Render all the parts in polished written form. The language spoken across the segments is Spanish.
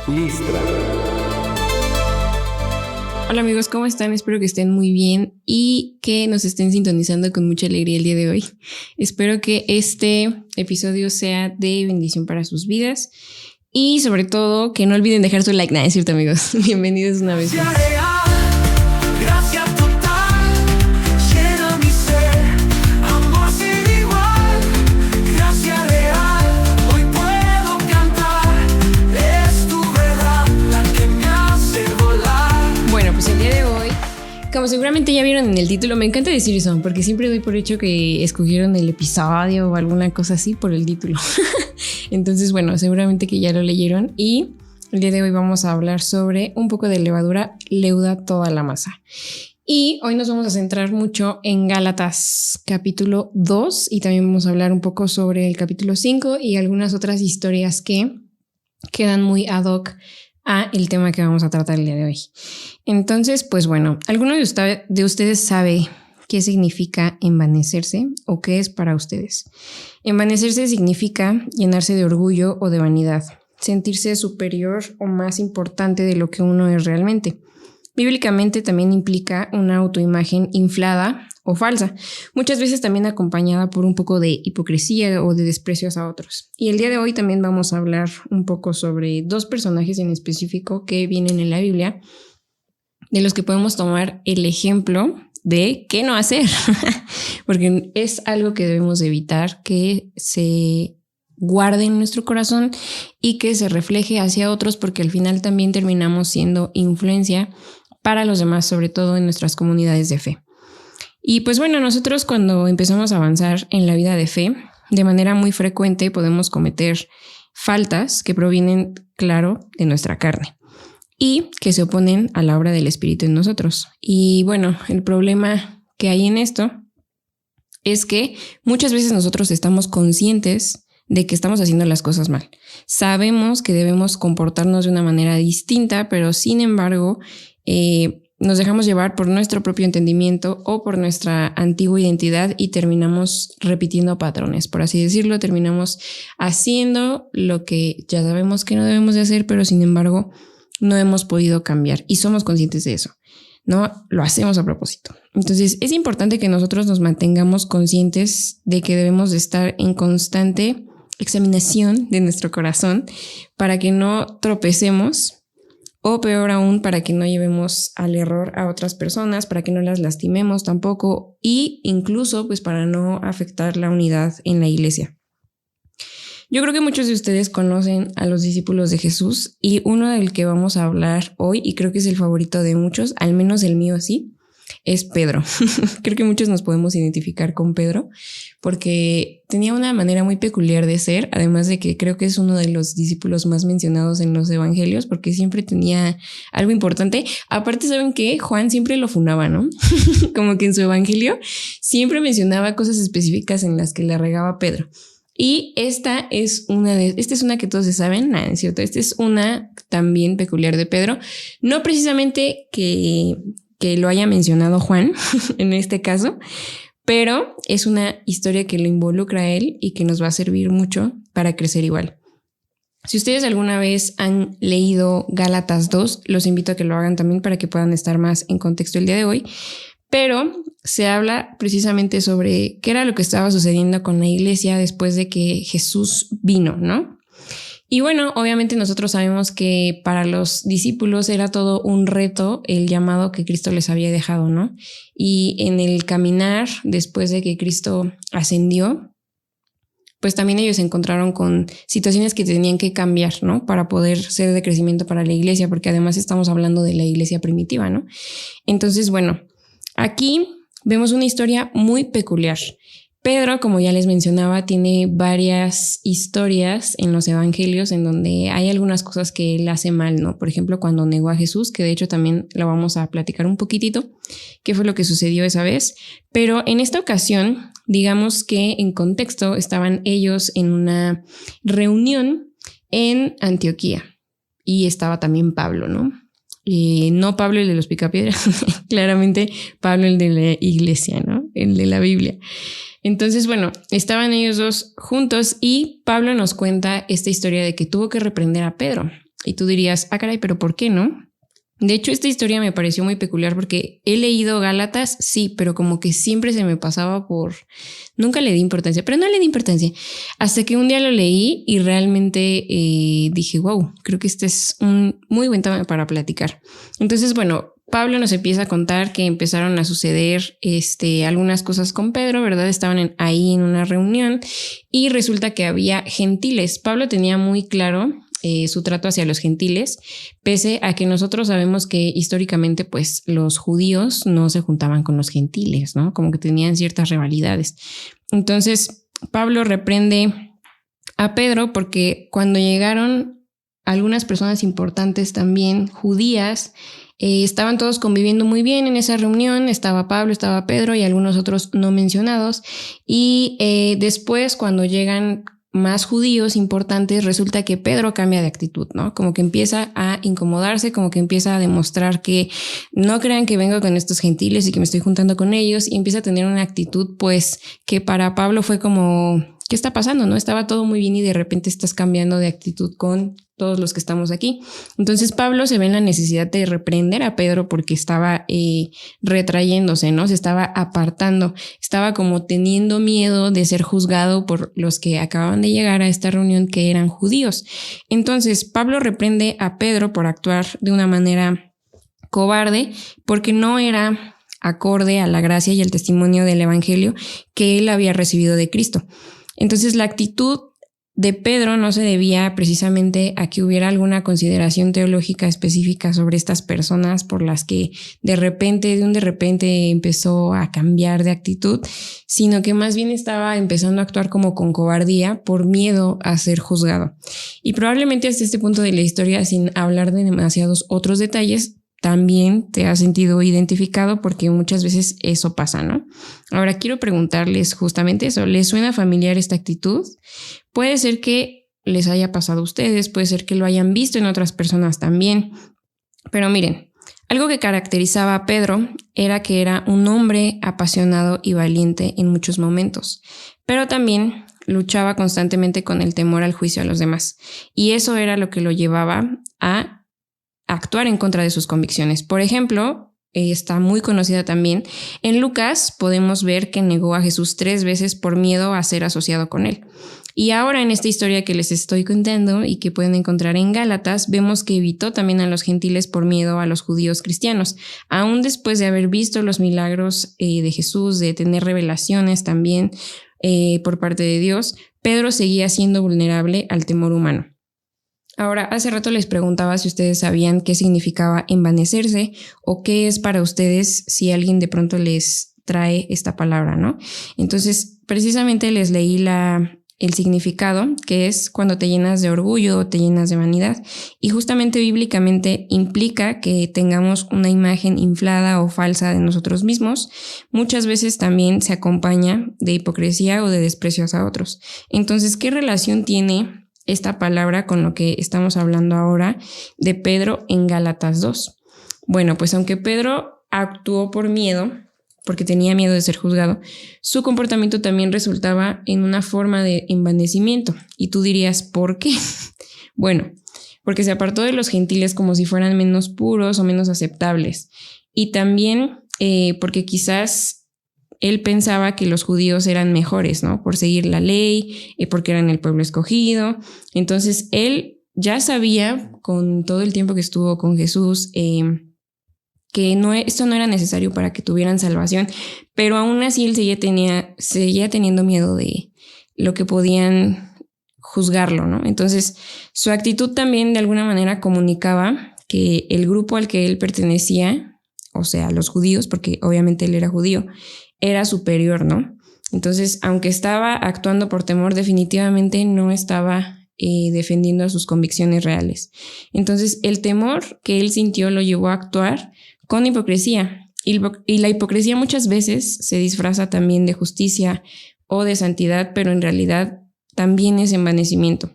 Listra. Hola amigos, ¿cómo están? Espero que estén muy bien y que nos estén sintonizando con mucha alegría el día de hoy. Espero que este episodio sea de bendición para sus vidas y sobre todo que no olviden dejar su like. Nada, es cierto amigos. Bienvenidos una vez más. Como seguramente ya vieron en el título, me encanta decir eso, porque siempre doy por hecho que escogieron el episodio o alguna cosa así por el título. Entonces, bueno, seguramente que ya lo leyeron y el día de hoy vamos a hablar sobre un poco de levadura leuda toda la masa. Y hoy nos vamos a centrar mucho en Gálatas capítulo 2 y también vamos a hablar un poco sobre el capítulo 5 y algunas otras historias que quedan muy ad hoc a el tema que vamos a tratar el día de hoy. Entonces, pues bueno, ¿alguno de ustedes sabe qué significa envanecerse o qué es para ustedes? Envanecerse significa llenarse de orgullo o de vanidad, sentirse superior o más importante de lo que uno es realmente. Bíblicamente también implica una autoimagen inflada o falsa, muchas veces también acompañada por un poco de hipocresía o de desprecios a otros. Y el día de hoy también vamos a hablar un poco sobre dos personajes en específico que vienen en la Biblia, de los que podemos tomar el ejemplo de qué no hacer, porque es algo que debemos evitar que se guarde en nuestro corazón y que se refleje hacia otros, porque al final también terminamos siendo influencia para los demás, sobre todo en nuestras comunidades de fe. Y pues bueno, nosotros cuando empezamos a avanzar en la vida de fe, de manera muy frecuente podemos cometer faltas que provienen, claro, de nuestra carne y que se oponen a la obra del Espíritu en nosotros. Y bueno, el problema que hay en esto es que muchas veces nosotros estamos conscientes de que estamos haciendo las cosas mal. Sabemos que debemos comportarnos de una manera distinta, pero sin embargo, nos dejamos llevar por nuestro propio entendimiento o por nuestra antigua identidad y terminamos repitiendo patrones, por así decirlo. Terminamos haciendo lo que ya sabemos que no debemos de hacer, pero sin embargo no hemos podido cambiar y somos conscientes de eso. No lo hacemos a propósito. Entonces es importante que nosotros nos mantengamos conscientes de que debemos de estar en constante examinación de nuestro corazón para que no tropecemos, o peor aún, para que no llevemos al error a otras personas, para que no las lastimemos tampoco, y incluso pues para no afectar la unidad en la iglesia. Yo creo que muchos de ustedes conocen a los discípulos de Jesús, y uno del que vamos a hablar hoy, y creo que es el favorito de muchos, al menos el mío sí, es Pedro. Creo que muchos nos podemos identificar con Pedro porque tenía una manera muy peculiar de ser, además de que creo que es uno de los discípulos más mencionados en los evangelios porque siempre tenía algo importante. Aparte, ¿saben qué? Juan siempre lo funaba, ¿no? Como que en su evangelio siempre mencionaba cosas específicas en las que le regaba Pedro. Y esta es una que todos se saben, nada, es cierto, esta es una también peculiar de Pedro, no precisamente que lo haya mencionado Juan en este caso, pero es una historia que lo involucra a él y que nos va a servir mucho para crecer igual. Si ustedes alguna vez han leído Gálatas 2, los invito a que lo hagan también para que puedan estar más en contexto el día de hoy, pero se habla precisamente sobre qué era lo que estaba sucediendo con la iglesia después de que Jesús vino, ¿no? Y bueno, obviamente nosotros sabemos que para los discípulos era todo un reto el llamado que Cristo les había dejado, ¿no? Y en el caminar, después de que Cristo ascendió, pues también ellos se encontraron con situaciones que tenían que cambiar, ¿no? Para poder ser de crecimiento para la iglesia, porque además estamos hablando de la iglesia primitiva, ¿no? Entonces, bueno, aquí vemos una historia muy peculiar. Pedro, como ya les mencionaba, tiene varias historias en los evangelios en donde hay algunas cosas que él hace mal, ¿no? Por ejemplo, cuando negó a Jesús, que de hecho también lo vamos a platicar un poquitito, qué fue lo que sucedió esa vez. Pero en esta ocasión, digamos que en contexto estaban ellos en una reunión en Antioquía y estaba también Pablo, ¿no? No Pablo el de los picapiedras, claramente Pablo el de la iglesia, ¿no? El de la Biblia. Entonces, bueno, estaban ellos dos juntos y Pablo nos cuenta esta historia de que tuvo que reprender a Pedro. Y tú dirías, caray, pero ¿por qué no? De hecho, esta historia me pareció muy peculiar porque he leído Gálatas, sí, pero como que siempre se me pasaba por... Nunca le di importancia, pero no le di importancia. Hasta que un día lo leí y realmente dije, wow, creo que este es un muy buen tema para platicar. Entonces, bueno, Pablo nos empieza a contar que empezaron a suceder algunas cosas con Pedro, ¿verdad? Estaban ahí en una reunión y resulta que había gentiles. Pablo tenía muy claro su trato hacia los gentiles, pese a que nosotros sabemos que históricamente pues los judíos no se juntaban con los gentiles, ¿no? Como que tenían ciertas rivalidades. Entonces Pablo reprende a Pedro porque cuando llegaron algunas personas importantes también judías, estaban todos conviviendo muy bien en esa reunión, estaba Pablo, estaba Pedro y algunos otros no mencionados, y después cuando llegan más judíos importantes, resulta que Pedro cambia de actitud, ¿no? Como que empieza a incomodarse, como que empieza a demostrar que no crean que vengo con estos gentiles y que me estoy juntando con ellos, y empieza a tener una actitud pues que para Pablo fue como, ¿qué está pasando? ¿No? Estaba todo muy bien y de repente estás cambiando de actitud con todos los que estamos aquí. Entonces Pablo se ve en la necesidad de reprender a Pedro porque estaba retrayéndose, ¿no? Se estaba apartando, estaba como teniendo miedo de ser juzgado por los que acababan de llegar a esta reunión que eran judíos. Entonces Pablo reprende a Pedro por actuar de una manera cobarde porque no era acorde a la gracia y el testimonio del evangelio que él había recibido de Cristo. Entonces la actitud de Pedro no se debía precisamente a que hubiera alguna consideración teológica específica sobre estas personas por las que de repente empezó a cambiar de actitud, sino que más bien estaba empezando a actuar como con cobardía por miedo a ser juzgado. Y probablemente hasta este punto de la historia, sin hablar de demasiados otros detalles, también te has sentido identificado porque muchas veces eso pasa, ¿no? Ahora quiero preguntarles justamente eso. ¿Les suena familiar esta actitud? Puede ser que les haya pasado a ustedes, puede ser que lo hayan visto en otras personas también. Pero miren, algo que caracterizaba a Pedro era que era un hombre apasionado y valiente en muchos momentos, pero también luchaba constantemente con el temor al juicio a los demás. Y eso era lo que lo llevaba a actuar en contra de sus convicciones. Por ejemplo, está muy conocida también. En Lucas podemos ver que negó a Jesús 3 veces por miedo a ser asociado con él. Y ahora en esta historia que les estoy contando y que pueden encontrar en Gálatas, vemos que evitó también a los gentiles por miedo a los judíos cristianos. Aún después de haber visto los milagros de Jesús, de tener revelaciones también por parte de Dios, Pedro seguía siendo vulnerable al temor humano. Ahora, hace rato les preguntaba si ustedes sabían qué significaba envanecerse o qué es para ustedes si alguien de pronto les trae esta palabra, ¿no? Entonces, precisamente les leí el significado, que es cuando te llenas de orgullo o te llenas de vanidad, y justamente bíblicamente implica que tengamos una imagen inflada o falsa de nosotros mismos. Muchas veces también se acompaña de hipocresía o de desprecio hacia otros. Entonces, ¿qué relación tiene esta palabra con lo que estamos hablando ahora de Pedro en Gálatas 2? Bueno, pues aunque Pedro actuó por miedo, porque tenía miedo de ser juzgado, su comportamiento también resultaba en una forma de envanecimiento. Y tú dirías, ¿por qué? Bueno, porque se apartó de los gentiles como si fueran menos puros o menos aceptables. Y también porque quizás él pensaba que los judíos eran mejores, ¿no? Por seguir la ley, porque eran el pueblo escogido. Entonces, él ya sabía, con todo el tiempo que estuvo con Jesús, que esto no era necesario para que tuvieran salvación, pero aún así él seguía teniendo miedo de lo que podían juzgarlo, ¿no? Entonces, su actitud también de alguna manera comunicaba que el grupo al que él pertenecía, o sea, los judíos, porque obviamente él era judío, era superior, ¿no? Entonces, aunque estaba actuando por temor, definitivamente no estaba defendiendo sus convicciones reales. Entonces, el temor que él sintió lo llevó a actuar con hipocresía. Y la hipocresía muchas veces se disfraza también de justicia o de santidad, pero en realidad también es envanecimiento.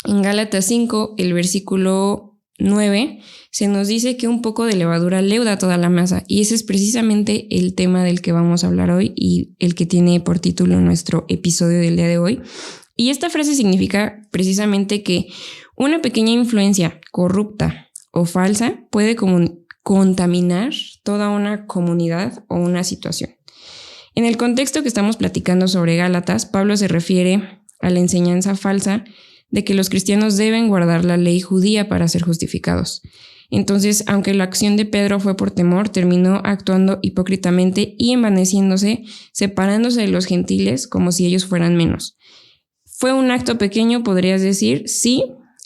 En Gálatas 5, el versículo 9, se nos dice que un poco de levadura leuda toda la masa, y ese es precisamente el tema del que vamos a hablar hoy y el que tiene por título nuestro episodio del día de hoy. Y esta frase significa precisamente que Una pequeña influencia corrupta o falsa puede contaminar toda una comunidad o una situación. En el contexto que estamos platicando sobre Gálatas, Pablo se refiere a la enseñanza falsa de que los cristianos deben guardar la ley judía para ser justificados. Entonces, aunque la acción de Pedro fue por temor, terminó actuando hipócritamente y envaneciéndose, separándose de los gentiles como si ellos fueran menos. Fue un acto pequeño, podrías decir, sí,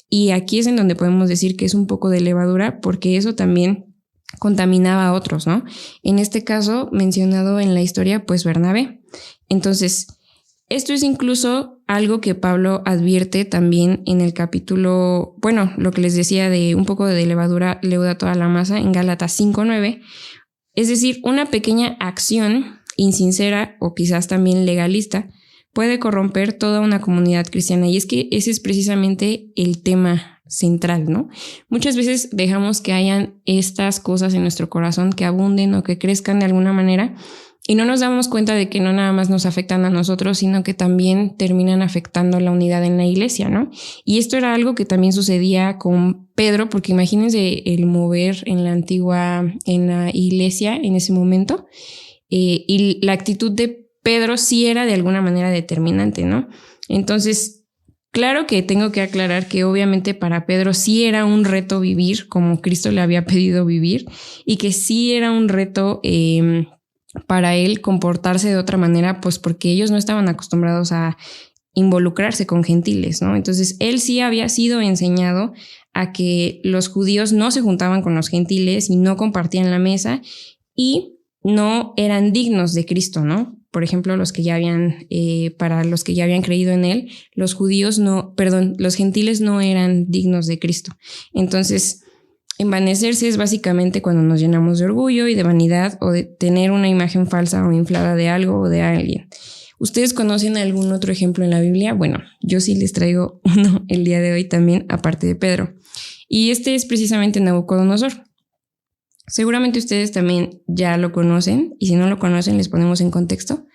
y aquí es en donde podemos decir que es un poco de levadura, porque eso también contaminaba a otros, ¿no? En este caso, mencionado en la historia, pues Bernabé. Entonces, esto es incluso algo que Pablo advierte también en el capítulo, bueno, lo que les decía de un poco de levadura leuda toda la masa en Gálatas 5:9, es decir, una pequeña acción insincera o quizás también legalista puede corromper toda una comunidad cristiana, y es que ese es precisamente el tema central, ¿no? Muchas veces dejamos que hayan estas cosas en nuestro corazón que abunden o que crezcan de alguna manera, y no nos damos cuenta de que no nada más nos afectan a nosotros, sino que también terminan afectando la unidad en la iglesia, ¿no? Y esto era algo que también sucedía con Pedro, porque imagínense el mover en la iglesia en ese momento, y la actitud de Pedro sí era de alguna manera determinante, ¿no? Entonces, claro que tengo que aclarar que obviamente para Pedro sí era un reto vivir como Cristo le había pedido vivir, y que sí era un reto para él comportarse de otra manera, pues porque ellos no estaban acostumbrados a involucrarse con gentiles, ¿no? Entonces él sí había sido enseñado a que los judíos no se juntaban con los gentiles y no compartían la mesa y no eran dignos de Cristo, ¿no? Por ejemplo, para los que ya habían creído en él, los gentiles no eran dignos de Cristo. Entonces, envanecerse es básicamente cuando nos llenamos de orgullo y de vanidad o de tener una imagen falsa o inflada de algo o de alguien. ¿Ustedes conocen algún otro ejemplo en la Biblia? Bueno, yo sí les traigo uno el día de hoy también, aparte de Pedro. Y este es precisamente Nabucodonosor. Seguramente ustedes también ya lo conocen, y si no lo conocen les ponemos en contexto.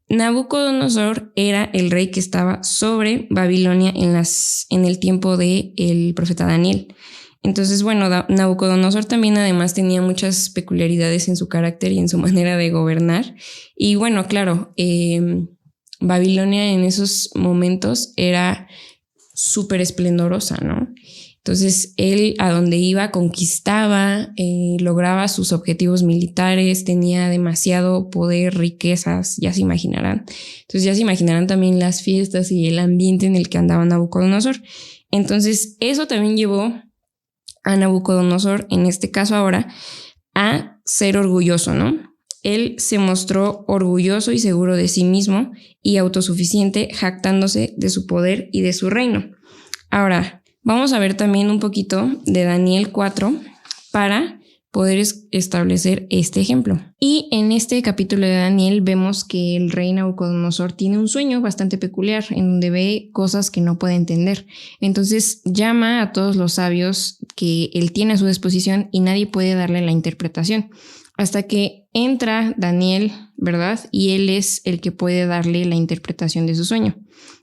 Nabucodonosor era el rey que estaba sobre Babilonia en el tiempo del profeta Daniel. Entonces, bueno, Nabucodonosor también además tenía muchas peculiaridades en su carácter y en su manera de gobernar. Y bueno, claro, Babilonia en esos momentos era súper esplendorosa, ¿no? Entonces, él a donde iba conquistaba, lograba sus objetivos militares, tenía demasiado poder, riquezas, ya se imaginarán. Entonces, ya se imaginarán también las fiestas y el ambiente en el que andaba Nabucodonosor. Entonces, eso también llevó a Nabucodonosor, en este caso ahora, a ser orgulloso, ¿no? Él se mostró orgulloso y seguro de sí mismo y autosuficiente, jactándose de su poder y de su reino. Ahora, vamos a ver también un poquito de Daniel 4 para poder establecer este ejemplo. Y en este capítulo de Daniel vemos que el rey Nabucodonosor tiene un sueño bastante peculiar en donde ve cosas que no puede entender. Entonces llama a todos los sabios que él tiene a su disposición y nadie puede darle la interpretación. Hasta que entra Daniel, ¿verdad? Y él es el que puede darle la interpretación de su sueño.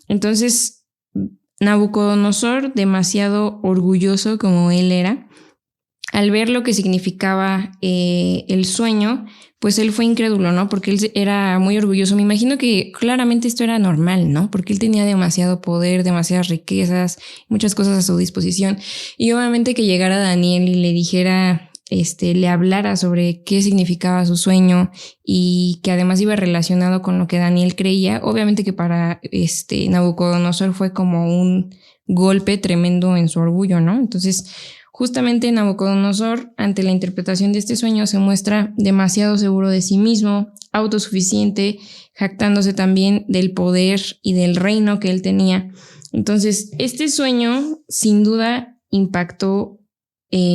Entonces, Nabucodonosor, demasiado orgulloso como él era, al ver lo que significaba el sueño, pues él fue incrédulo, ¿no? Porque él era muy orgulloso. Me imagino que claramente esto era normal, ¿no? Porque él tenía demasiado poder, demasiadas riquezas, muchas cosas a su disposición. Y obviamente que llegara Daniel y le dijera, le hablara sobre qué significaba su sueño y que además iba relacionado con lo que Daniel creía, obviamente que para Nabucodonosor fue como un golpe tremendo en su orgullo, ¿no? Entonces, justamente Nabucodonosor, ante la interpretación de este sueño, se muestra demasiado seguro de sí mismo, autosuficiente, jactándose también del poder y del reino que él tenía. Entonces, este sueño sin duda impactó,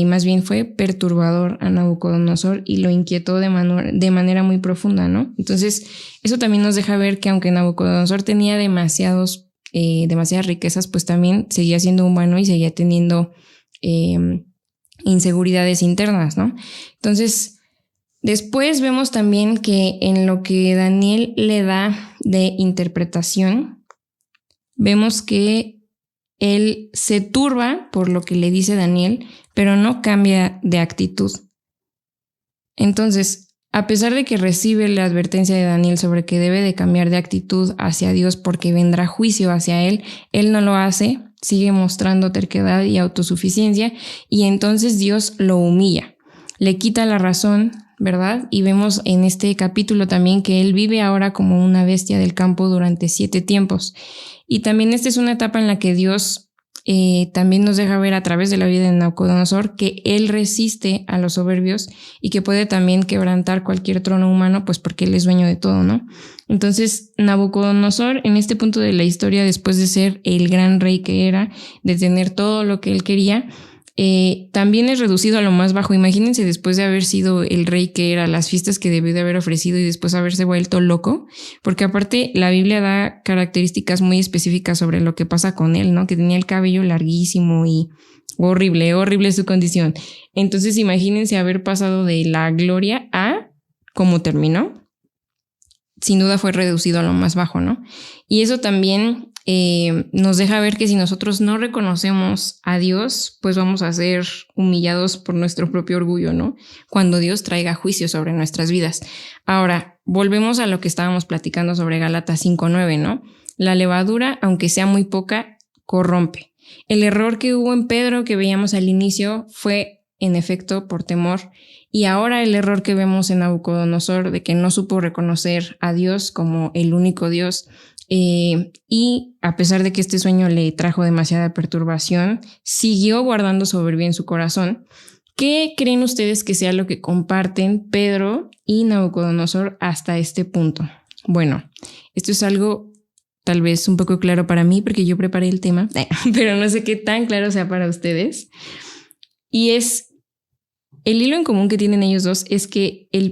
más bien fue perturbador a Nabucodonosor y lo inquietó de manera muy profunda, ¿no? Entonces, eso también nos deja ver que aunque Nabucodonosor tenía demasiadas riquezas, pues también seguía siendo humano y seguía teniendo inseguridades internas, ¿no? Entonces, después vemos también que en lo que Daniel le da de interpretación, vemos que él se turba por lo que le dice Daniel, pero no cambia de actitud. Entonces, a pesar de que recibe la advertencia de Daniel sobre que debe de cambiar de actitud hacia Dios porque vendrá juicio hacia él no lo hace, sigue mostrando terquedad y autosuficiencia, y entonces Dios lo humilla, le quita la razón, ¿verdad? Y vemos en este capítulo también que él vive ahora como una bestia del campo durante 7 tiempos. Y también esta es una etapa en la que Dios también nos deja ver a través de la vida de Nabucodonosor que él resiste a los soberbios y que puede también quebrantar cualquier trono humano, pues porque él es dueño de todo, ¿no? Entonces, Nabucodonosor, en este punto de la historia, después de ser el gran rey que era, de tener todo lo que él quería, también es reducido a lo más bajo. Imagínense, después de haber sido el rey que era, las fiestas que debió de haber ofrecido y después haberse vuelto loco, porque aparte la Biblia da características muy específicas sobre lo que pasa con él, ¿no? Que tenía el cabello larguísimo y horrible su condición. Entonces imagínense haber pasado de la gloria a cómo terminó. Sin duda fue reducido a lo más bajo, ¿no? Y eso también nos deja ver que si nosotros no reconocemos a Dios, pues vamos a ser humillados por nuestro propio orgullo, ¿no? Cuando Dios traiga juicio sobre nuestras vidas. Ahora, volvemos a lo que estábamos platicando sobre Gálatas 5:9, ¿no? La levadura, aunque sea muy poca, corrompe. El error que hubo en Pedro, que veíamos al inicio, fue en efecto por temor. Y ahora el error que vemos en Nabucodonosor de que no supo reconocer a Dios como el único Dios, y a pesar de que este sueño le trajo demasiada perturbación, siguió guardando soberbia en su corazón. ¿Qué creen ustedes que sea lo que comparten Pedro y Nabucodonosor hasta este punto? Bueno, esto es algo tal vez un poco claro para mí porque yo preparé el tema, pero no sé qué tan claro sea para ustedes. Y el hilo en común que tienen ellos dos es que hay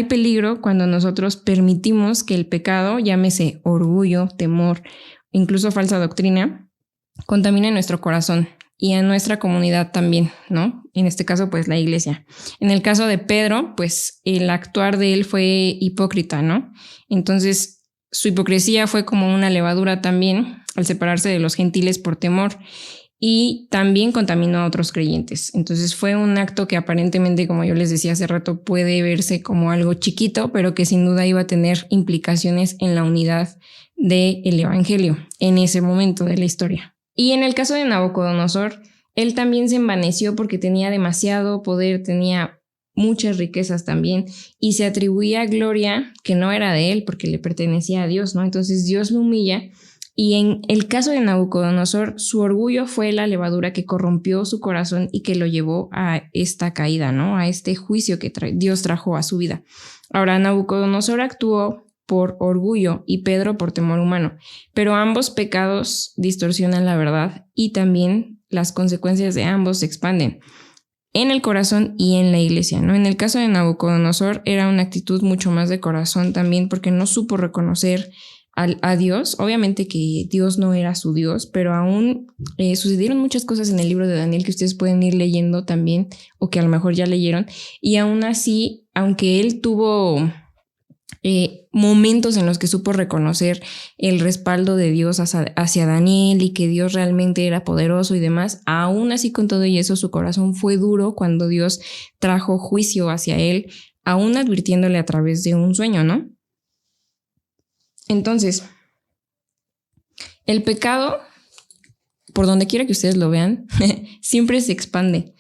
peligro cuando nosotros permitimos que el pecado, llámese orgullo, temor, incluso falsa doctrina, contamine nuestro corazón y a nuestra comunidad también, ¿no? En este caso, pues la iglesia. En el caso de Pedro, pues el actuar de él fue hipócrita, ¿no? Entonces, su hipocresía fue como una levadura también al separarse de los gentiles por temor. Y también contaminó a otros creyentes. Entonces fue un acto que aparentemente, como yo les decía hace rato, puede verse como algo chiquito, pero que sin duda iba a tener implicaciones en la unidad del evangelio en ese momento de la historia. Y en el caso de Nabucodonosor, él también se envaneció porque tenía demasiado poder, tenía muchas riquezas también y se atribuía gloria que no era de él porque le pertenecía a Dios, ¿no? Entonces Dios lo humilla. Y en el caso de Nabucodonosor, su orgullo fue la levadura que corrompió su corazón y que lo llevó a esta caída, ¿no? A este juicio que Dios trajo a su vida. Ahora, Nabucodonosor actuó por orgullo y Pedro por temor humano, pero ambos pecados distorsionan la verdad y también las consecuencias de ambos se expanden en el corazón y en la iglesia, ¿no? En el caso de Nabucodonosor era una actitud mucho más de corazón también porque no supo reconocer a Dios. Obviamente que Dios no era su Dios, pero aún sucedieron muchas cosas en el libro de Daniel que ustedes pueden ir leyendo también o que a lo mejor ya leyeron, y aún así, aunque él tuvo momentos en los que supo reconocer el respaldo de Dios hacia Daniel y que Dios realmente era poderoso y demás, aún así con todo y eso su corazón fue duro cuando Dios trajo juicio hacia él, aún advirtiéndole a través de un sueño, ¿no? Entonces, el pecado, por donde quiera que ustedes lo vean, siempre se expande.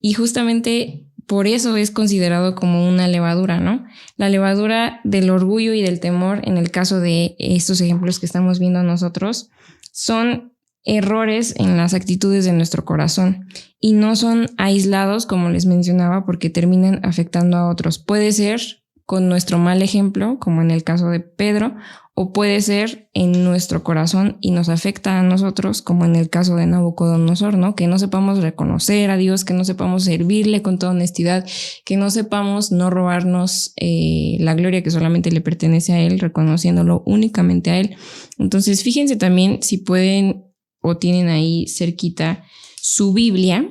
Y justamente por eso es considerado como una levadura, ¿no? La levadura del orgullo y del temor, en el caso de estos ejemplos que estamos viendo nosotros, son errores en las actitudes de nuestro corazón y no son aislados, como les mencionaba, porque terminan afectando a otros. Puede ser con nuestro mal ejemplo, como en el caso de Pedro, o puede ser en nuestro corazón y nos afecta a nosotros, como en el caso de Nabucodonosor, ¿no? Que no sepamos reconocer a Dios, que no sepamos servirle con toda honestidad, que no sepamos no robarnos la gloria que solamente le pertenece a Él, reconociéndolo únicamente a Él. Entonces, fíjense también si pueden o tienen ahí cerquita su Biblia.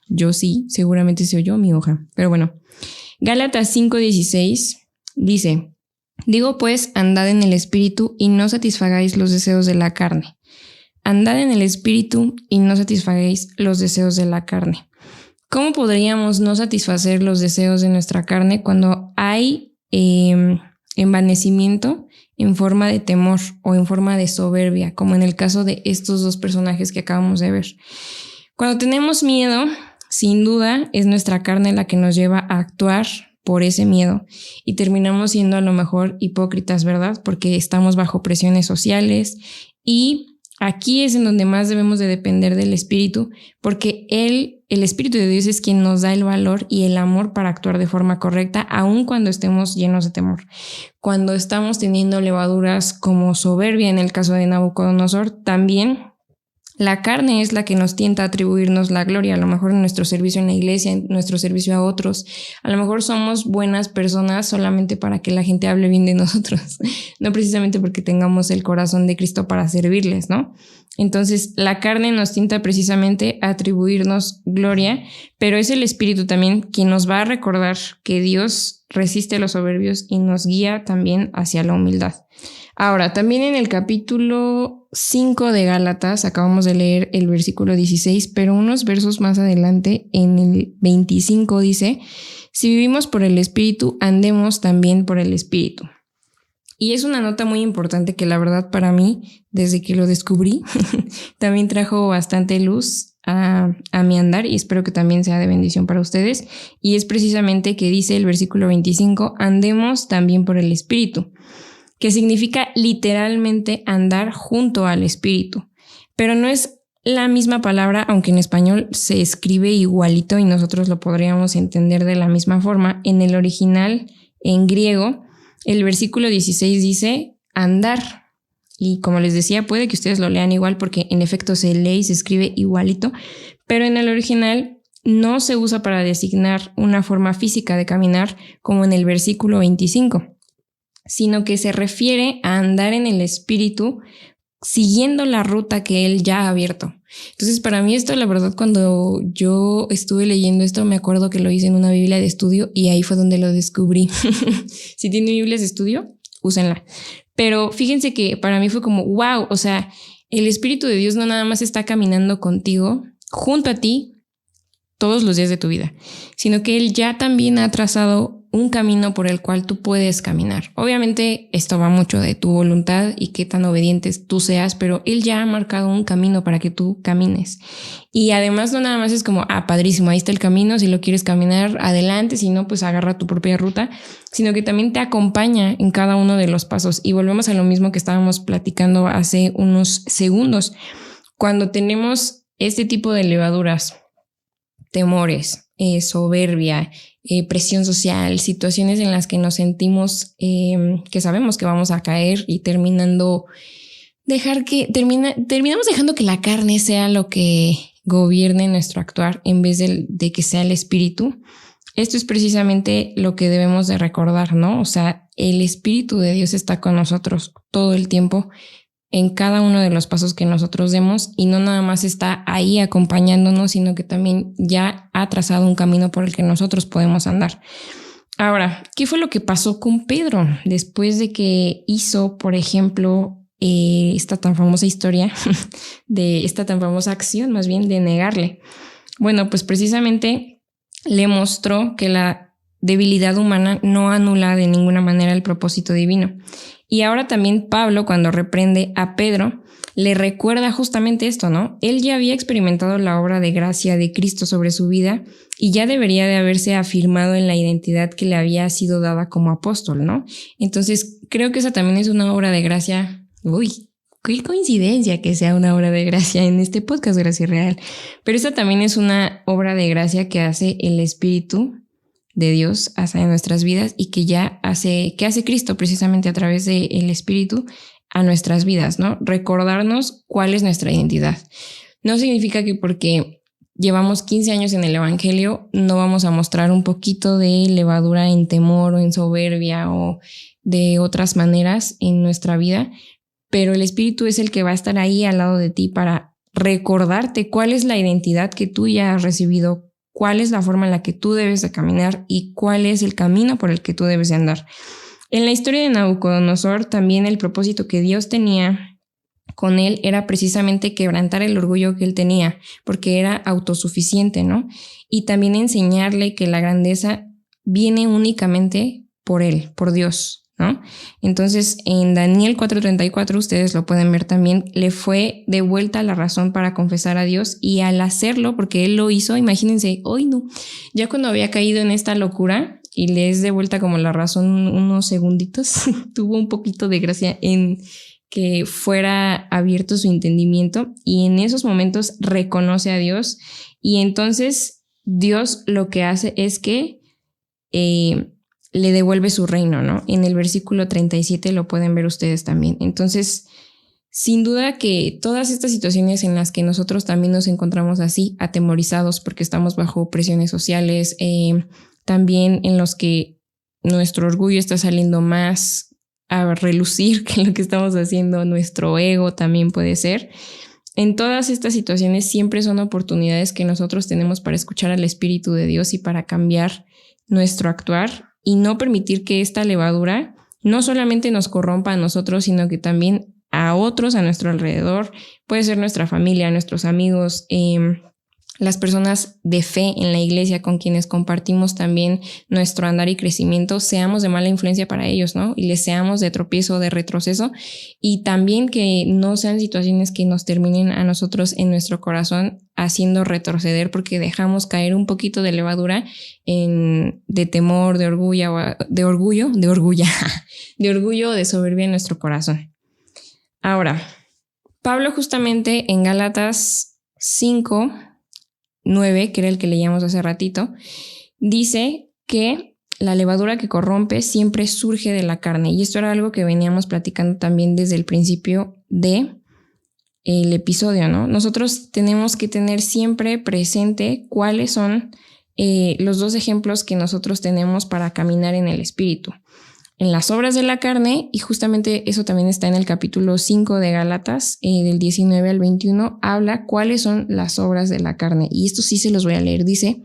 Yo sí, seguramente se oyó mi hoja, pero bueno. Gálatas 5:16 dice: digo pues, andad en el espíritu y no satisfagáis los deseos de la carne. andad en el espíritu y no satisfagáis los deseos de la carne. ¿Cómo podríamos no satisfacer los deseos de nuestra carne cuando hay envanecimiento en forma de temor o en forma de soberbia, como en el caso de estos dos personajes que acabamos de ver? Cuando tenemos miedo, sin duda es nuestra carne la que nos lleva a actuar por ese miedo y terminamos siendo a lo mejor hipócritas, ¿verdad? Porque estamos bajo presiones sociales y aquí es en donde más debemos de depender del Espíritu, porque el Espíritu de Dios es quien nos da el valor y el amor para actuar de forma correcta, aun cuando estemos llenos de temor. Cuando estamos teniendo levaduras como soberbia, en el caso de Nabucodonosor, también la carne es la que nos tienta a atribuirnos la gloria, a lo mejor en nuestro servicio en la iglesia, en nuestro servicio a otros. A lo mejor somos buenas personas solamente para que la gente hable bien de nosotros, no precisamente porque tengamos el corazón de Cristo para servirles, ¿no? Entonces, la carne nos tienta precisamente a atribuirnos gloria, pero es el Espíritu también quien nos va a recordar que Dios resiste a los soberbios y nos guía también hacia la humildad. Ahora, también en el capítulo 5 de Gálatas, acabamos de leer el versículo 16, pero unos versos más adelante, en el 25 dice: si vivimos por el Espíritu, andemos también por el Espíritu. Y es una nota muy importante que la verdad para mí, desde que lo descubrí, también trajo bastante luz a mi andar y espero que también sea de bendición para ustedes. Y es precisamente que dice el versículo 25, andemos también por el Espíritu, que significa literalmente andar junto al Espíritu. Pero no es la misma palabra, aunque en español se escribe igualito y nosotros lo podríamos entender de la misma forma. En el original, en griego, el versículo 16 dice andar. Y como les decía, puede que ustedes lo lean igual porque en efecto se lee y se escribe igualito, pero en el original no se usa para designar una forma física de caminar como en el versículo 25. Sino que se refiere a andar en el Espíritu siguiendo la ruta que Él ya ha abierto. Entonces, para mí esto, la verdad, cuando yo estuve leyendo esto, me acuerdo que lo hice en una Biblia de estudio y ahí fue donde lo descubrí. Si tienen Biblias de estudio, úsenla. Pero fíjense que para mí fue como, wow, o sea, el Espíritu de Dios no nada más está caminando contigo, junto a ti, todos los días de tu vida, sino que Él ya también ha trazado un camino por el cual tú puedes caminar. Obviamente esto va mucho de tu voluntad y qué tan obedientes tú seas, pero Él ya ha marcado un camino para que tú camines. Y además no nada más es como, padrísimo, ahí está el camino, si lo quieres caminar, adelante, si no, pues agarra tu propia ruta, sino que también te acompaña en cada uno de los pasos. Y volvemos a lo mismo que estábamos platicando hace unos segundos. Cuando tenemos este tipo de levaduras, temores, soberbia, presión social, situaciones en las que nos sentimos que sabemos que vamos a caer y terminamos dejando que la carne sea lo que gobierne nuestro actuar en vez de que sea el Espíritu. Esto es precisamente lo que debemos de recordar, ¿no? O sea, el Espíritu de Dios está con nosotros todo el tiempo en cada uno de los pasos que nosotros demos y no nada más está ahí acompañándonos, sino que también ya ha trazado un camino por el que nosotros podemos andar. Ahora, ¿qué fue lo que pasó con Pedro después de que hizo, por ejemplo, esta tan famosa historia, de esta tan famosa acción, más bien de negarle? Bueno, pues precisamente le mostró que la debilidad humana no anula de ninguna manera el propósito divino. Y ahora también Pablo, cuando reprende a Pedro, le recuerda justamente esto, ¿no? Él ya había experimentado la obra de gracia de Cristo sobre su vida y ya debería de haberse afirmado en la identidad que le había sido dada como apóstol, ¿no? Entonces, creo que esa también es una obra de gracia. Uy, qué coincidencia que sea una obra de gracia en este podcast Gracia Real. Pero esa también es una obra de gracia que hace el Espíritu de Dios hacia nuestras vidas y que hace Cristo precisamente a través del Espíritu a nuestras vidas, ¿no? Recordarnos cuál es nuestra identidad. No significa que porque llevamos 15 años en el Evangelio no vamos a mostrar un poquito de levadura en temor o en soberbia o de otras maneras en nuestra vida, pero el Espíritu es el que va a estar ahí al lado de ti para recordarte cuál es la identidad que tú ya has recibido, cuál es la forma en la que tú debes de caminar y cuál es el camino por el que tú debes de andar. En la historia de Nabucodonosor, también el propósito que Dios tenía con él era precisamente quebrantar el orgullo que él tenía, porque era autosuficiente, ¿no? Y también enseñarle que la grandeza viene únicamente por él, por Dios, ¿no? Entonces, en Daniel 4:34, ustedes lo pueden ver también, le fue devuelta la razón para confesar a Dios, y al hacerlo, porque él lo hizo, imagínense, hoy no, ya cuando había caído en esta locura y le es devuelta como la razón unos segunditos, tuvo un poquito de gracia en que fuera abierto su entendimiento, y en esos momentos reconoce a Dios, y entonces Dios lo que hace es que le devuelve su reino, ¿no? En el versículo 37 lo pueden ver ustedes también. Entonces, sin duda que todas estas situaciones en las que nosotros también nos encontramos así, atemorizados porque estamos bajo presiones sociales, también en los que nuestro orgullo está saliendo más a relucir que lo que estamos haciendo, nuestro ego también puede ser. En todas estas situaciones siempre son oportunidades que nosotros tenemos para escuchar al Espíritu de Dios y para cambiar nuestro actuar y no permitir que esta levadura no solamente nos corrompa a nosotros, sino que también a otros a nuestro alrededor. Puede ser nuestra familia, nuestros amigos, las personas de fe en la iglesia con quienes compartimos también nuestro andar y crecimiento, seamos de mala influencia para ellos, ¿no? Y les seamos de tropiezo, de retroceso, y también que no sean situaciones que nos terminen a nosotros en nuestro corazón haciendo retroceder porque dejamos caer un poquito de levadura de temor, de orgullo, de soberbia en nuestro corazón. Ahora, Pablo justamente en Gálatas 5:9, que era el que leíamos hace ratito, dice que la levadura que corrompe siempre surge de la carne, y esto era algo que veníamos platicando también desde el principio del episodio, ¿no? Nosotros tenemos que tener siempre presente cuáles son los dos ejemplos que nosotros tenemos para caminar en el Espíritu. En las obras de la carne, y justamente eso también está en el capítulo 5 de Gálatas, del 19 al 21, habla cuáles son las obras de la carne, y esto sí se los voy a leer. Dice: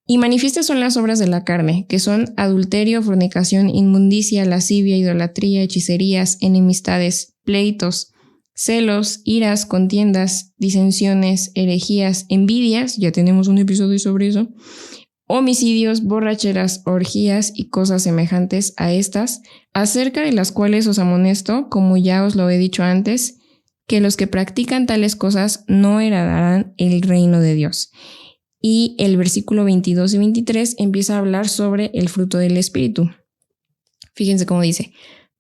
y manifiestas son las obras de la carne, que son adulterio, fornicación, inmundicia, lascivia, idolatría, hechicerías, enemistades, pleitos, celos, iras, contiendas, disensiones, herejías, envidias, ya tenemos un episodio sobre eso, homicidios, borracheras, orgías y cosas semejantes a estas, acerca de las cuales os amonesto, como ya os lo he dicho antes, que los que practican tales cosas no heredarán el reino de Dios. Y el versículo 22 y 23 empieza a hablar sobre el fruto del Espíritu. Fíjense cómo dice: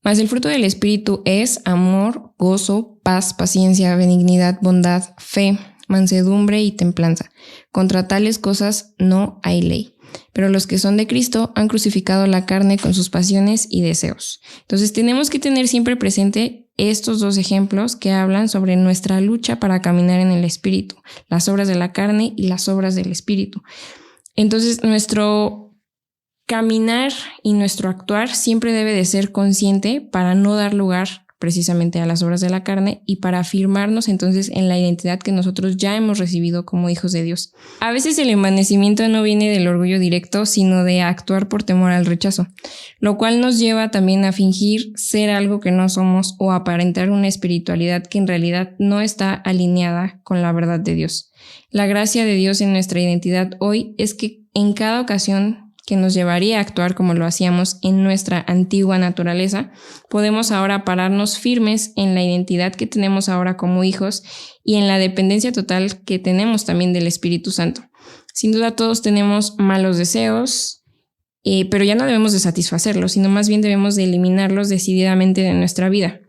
mas el fruto del Espíritu es amor, gozo, paz, paciencia, benignidad, bondad, fe, mansedumbre y templanza. Contra tales cosas no hay ley. Pero los que son de Cristo han crucificado la carne con sus pasiones y deseos. Entonces tenemos que tener siempre presente estos dos ejemplos que hablan sobre nuestra lucha para caminar en el Espíritu, las obras de la carne y las obras del Espíritu. Entonces nuestro caminar y nuestro actuar siempre debe de ser consciente para no dar lugar precisamente a las obras de la carne y para afirmarnos entonces en la identidad que nosotros ya hemos recibido como hijos de Dios. A veces el envanecimiento no viene del orgullo directo, sino de actuar por temor al rechazo, lo cual nos lleva también a fingir ser algo que no somos o aparentar una espiritualidad que en realidad no está alineada con la verdad de Dios. La gracia de Dios en nuestra identidad hoy es que en cada ocasión que nos llevaría a actuar como lo hacíamos en nuestra antigua naturaleza, podemos ahora pararnos firmes en la identidad que tenemos ahora como hijos y en la dependencia total que tenemos también del Espíritu Santo. Sin duda todos tenemos malos deseos, pero ya no debemos de satisfacerlos, sino más bien debemos de eliminarlos decididamente de nuestra vida.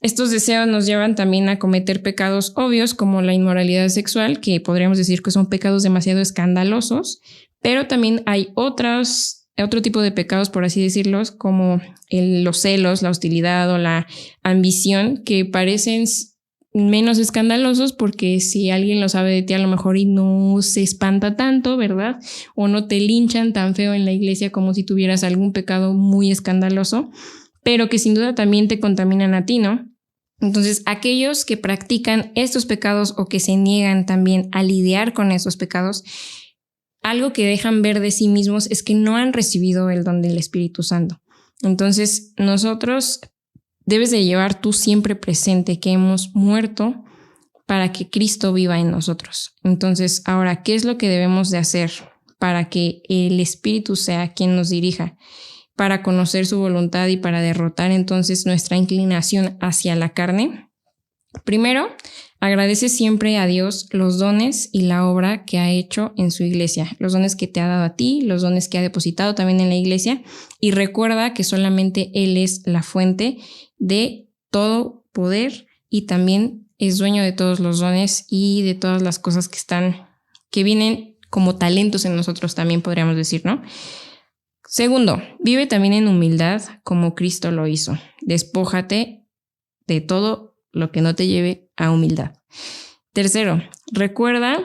Estos deseos nos llevan también a cometer pecados obvios como la inmoralidad sexual, que podríamos decir que son pecados demasiado escandalosos, pero también hay otro tipo de pecados, por así decirlos, como los celos, la hostilidad o la ambición, que parecen menos escandalosos porque si alguien lo sabe de ti a lo mejor y no se espanta tanto, ¿verdad? O no te linchan tan feo en la iglesia como si tuvieras algún pecado muy escandaloso, pero que sin duda también te contaminan a ti, ¿no? Entonces, aquellos que practican estos pecados o que se niegan también a lidiar con esos pecados, algo que dejan ver de sí mismos es que no han recibido el don del Espíritu Santo. Entonces, nosotros debes de llevar tú siempre presente que hemos muerto para que Cristo viva en nosotros. Entonces, ahora, ¿qué es lo que debemos de hacer para que el Espíritu sea quien nos dirija? Para conocer su voluntad y para derrotar entonces nuestra inclinación hacia la carne. Primero, agradece siempre a Dios los dones y la obra que ha hecho en su iglesia, los dones que te ha dado a ti, los dones que ha depositado también en la iglesia, y recuerda que solamente Él es la fuente de todo poder y también es dueño de todos los dones y de todas las cosas que vienen como talentos en nosotros también, podríamos decir, ¿no? Segundo, vive también en humildad como Cristo lo hizo. Despójate de todo lo que no te lleve a humildad. Tercero, recuerda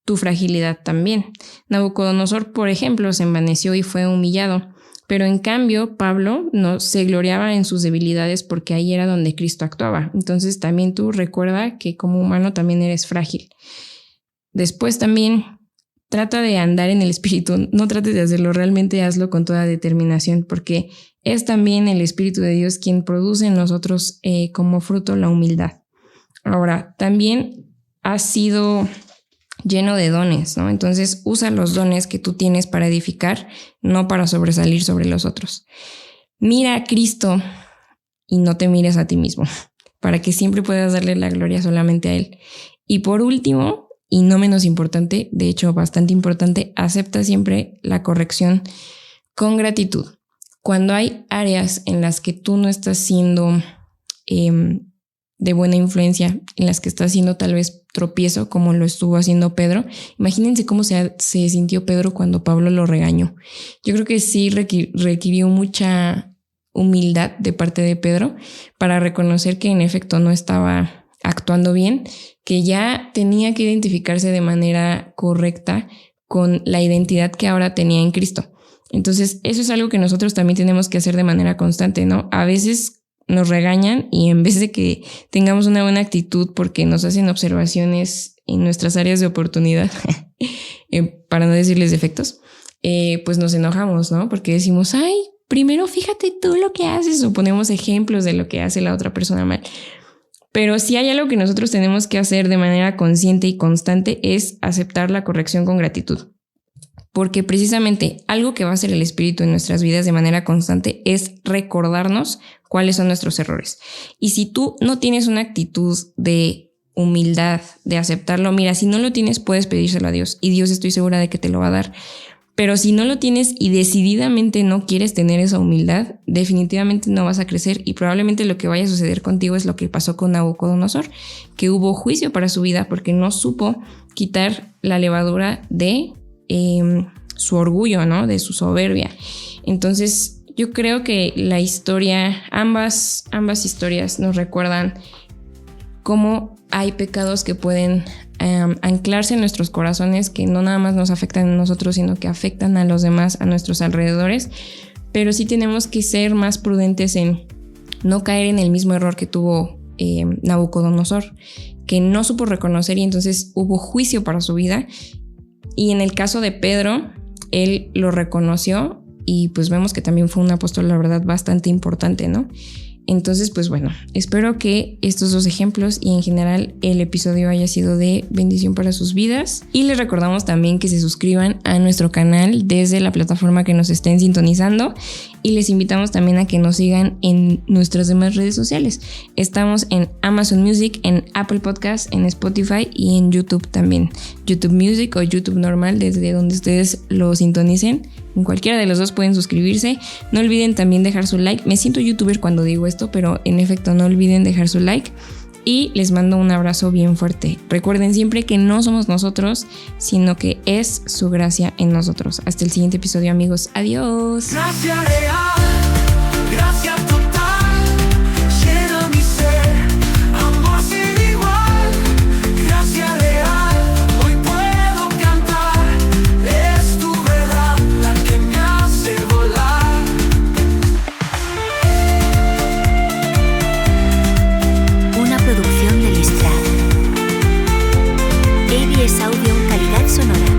tu fragilidad también. Nabucodonosor, por ejemplo, se envaneció y fue humillado, pero en cambio Pablo no se gloriaba en sus debilidades porque ahí era donde Cristo actuaba. Entonces también tú recuerda que como humano también eres frágil. Después también trata de andar en el Espíritu, no trates de hacerlo, realmente hazlo con toda determinación, porque es también el Espíritu de Dios quien produce en nosotros como fruto la humildad. Ahora, también has sido lleno de dones, ¿no? Entonces usa los dones que tú tienes para edificar, no para sobresalir sobre los otros. Mira a Cristo y no te mires a ti mismo, para que siempre puedas darle la gloria solamente a Él. Y por último, y no menos importante, de hecho bastante importante, acepta siempre la corrección con gratitud. Cuando hay áreas en las que tú no estás siendo de buena influencia, en las que estás siendo tal vez tropiezo, como lo estuvo haciendo Pedro, imagínense cómo se sintió Pedro cuando Pablo lo regañó. Yo creo que sí requirió mucha humildad de parte de Pedro para reconocer que en efecto no estaba actuando bien, que ya tenía que identificarse de manera correcta con la identidad que ahora tenía en Cristo. Entonces, eso es algo que nosotros también tenemos que hacer de manera constante, ¿no? A veces nos regañan y en vez de que tengamos una buena actitud porque nos hacen observaciones en nuestras áreas de oportunidad, para no decirles defectos, pues nos enojamos, ¿no? Porque decimos, ay, primero fíjate tú lo que haces, o ponemos ejemplos de lo que hace la otra persona mal. Pero si hay algo que nosotros tenemos que hacer de manera consciente y constante es aceptar la corrección con gratitud. Porque precisamente algo que va a hacer el Espíritu en nuestras vidas de manera constante es recordarnos cuáles son nuestros errores. Y si tú no tienes una actitud de humildad, de aceptarlo, mira, si no lo tienes puedes pedírselo a Dios y Dios estoy segura de que te lo va a dar. Pero si no lo tienes y decididamente no quieres tener esa humildad, definitivamente no vas a crecer y probablemente lo que vaya a suceder contigo es lo que pasó con Nabucodonosor, que hubo juicio para su vida porque no supo quitar la levadura de su orgullo, ¿no? De su soberbia. Entonces, yo creo que la historia, ambas historias nos recuerdan cómo hay pecados que pueden anclarse en nuestros corazones, que no nada más nos afectan a nosotros, sino que afectan a los demás, a nuestros alrededores. Pero sí tenemos que ser más prudentes en no caer en el mismo error que tuvo Nabucodonosor, que no supo reconocer y entonces hubo juicio para su vida. Y en el caso de Pedro, él lo reconoció y pues vemos que también fue un apóstol, la verdad, bastante importante, ¿no? Entonces, pues bueno, espero que estos dos ejemplos y en general el episodio haya sido de bendición para sus vidas. Y les recordamos también que se suscriban a nuestro canal desde la plataforma que nos estén sintonizando. Y les invitamos también a que nos sigan en nuestras demás redes sociales. Estamos en Amazon Music, en Apple Podcasts, en Spotify y en YouTube también. YouTube Music o YouTube normal, desde donde ustedes lo sintonicen. En cualquiera de los dos pueden suscribirse. No olviden también dejar su like. Me siento youtuber cuando digo esto, pero en efecto no olviden dejar su like. Y les mando un abrazo bien fuerte. Recuerden siempre que no somos nosotros, sino que es su gracia en nosotros. Hasta el siguiente episodio, amigos. Adiós. Gracia real, gracia total, llena mi ser, amor sin igual. Gracia real, hoy puedo cantar, es tu verdad la que me hace volar. Una producción de Listral. ABS Audio, calidad sonora.